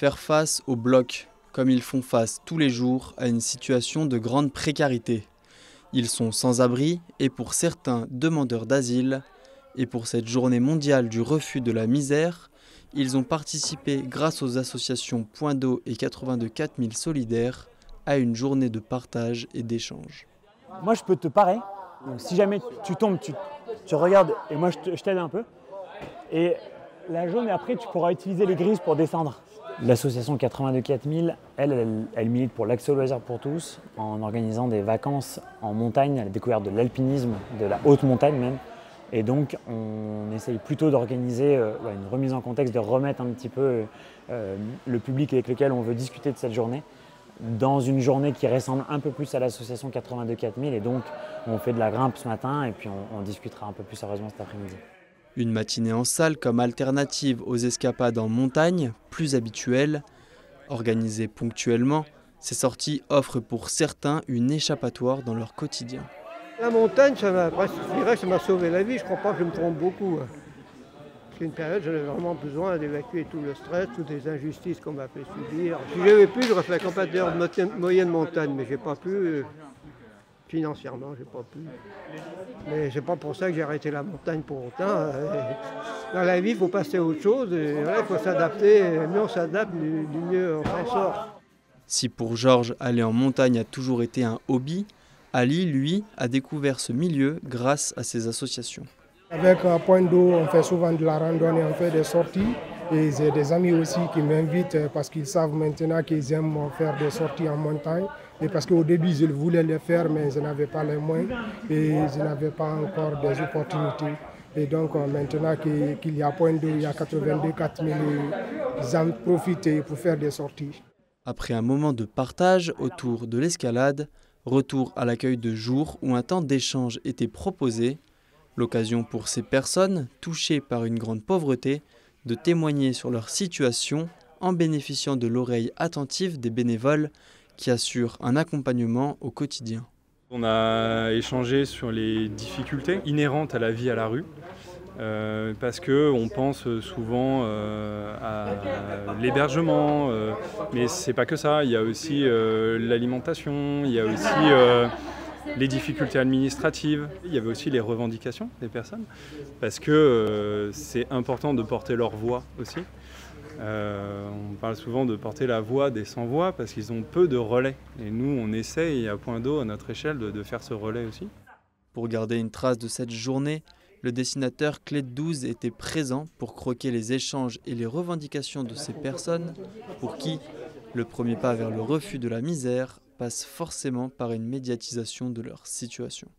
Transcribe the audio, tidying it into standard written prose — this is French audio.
Faire face au bloc, comme ils font face tous les jours à une situation de grande précarité. Ils sont sans abri et pour certains demandeurs d'asile. Et pour cette journée mondiale du refus de la misère, ils ont participé grâce aux associations Point d'eau et 82 4000 solidaires à une journée de partage et d'échange. Moi je peux te parer, donc si jamais tu tombes, tu regardes et moi je t'aide un peu. Et la jaune et après tu pourras utiliser les grises pour descendre. L'association 82 4000, elle milite pour l'accès aux loisirs pour tous en organisant des vacances en montagne, à la découverte de l'alpinisme, de la haute montagne même. Et donc on essaye plutôt d'organiser une remise en contexte, de remettre un petit peu le public avec lequel on veut discuter de cette journée dans une journée qui ressemble un peu plus à l'association 82 4000. Et donc on fait de la grimpe ce matin et puis on discutera un peu plus sérieusement cet après-midi. Une matinée en salle comme alternative aux escapades en montagne, plus habituelle. Organisée ponctuellement, ces sorties offrent pour certains une échappatoire dans leur quotidien. La montagne, ça m'a sauvé la vie, je ne crois pas que je me trompe beaucoup. C'est une période où j'avais vraiment besoin d'évacuer tout le stress, toutes les injustices qu'on m'a fait subir. Si j'avais pu, j'aurais fait la campagne de moyenne montagne, mais je n'ai pas pu. Financièrement, j'ai pas pu. Mais c'est pas pour ça que j'ai arrêté la montagne pour autant. Dans la vie, il faut passer à autre chose. Il faut s'adapter. Mieux on s'adapte, du mieux on s'en sort. Si pour Georges, aller en montagne a toujours été un hobby, Ali, lui, a découvert ce milieu grâce à ses associations. Avec Point d'eau, on fait souvent de la randonnée, on fait des sorties. Et j'ai des amis aussi qui m'invitent parce qu'ils savent maintenant qu'ils aiment faire des sorties en montagne. Et parce qu'au début, je voulais les faire, mais je n'avais pas les moyens et je n'avais pas encore des opportunités. Et donc maintenant qu'il y a Point d'eau, il y a 82 4000, ils en profitent pour faire des sorties. Après un moment de partage autour de l'escalade, retour à l'accueil de jour où un temps d'échange était proposé. L'occasion pour ces personnes, touchées par une grande pauvreté, de témoigner sur leur situation en bénéficiant de l'oreille attentive des bénévoles qui assurent un accompagnement au quotidien. On a échangé sur les difficultés inhérentes à la vie à la rue, parce qu'on pense souvent à l'hébergement, mais c'est pas que ça, il y a aussi l'alimentation, il y a aussi les difficultés administratives, il y avait aussi les revendications des personnes, parce que c'est important de porter leur voix aussi. On parle souvent de porter la voix des sans-voix parce qu'ils ont peu de relais. Et nous, on essaye à Point d'eau, à notre échelle, de faire ce relais aussi. Pour garder une trace de cette journée, le dessinateur Clé 12 était présent pour croquer les échanges et les revendications de ces personnes pour qui le premier pas vers le refus de la misère passe forcément par une médiatisation de leur situation.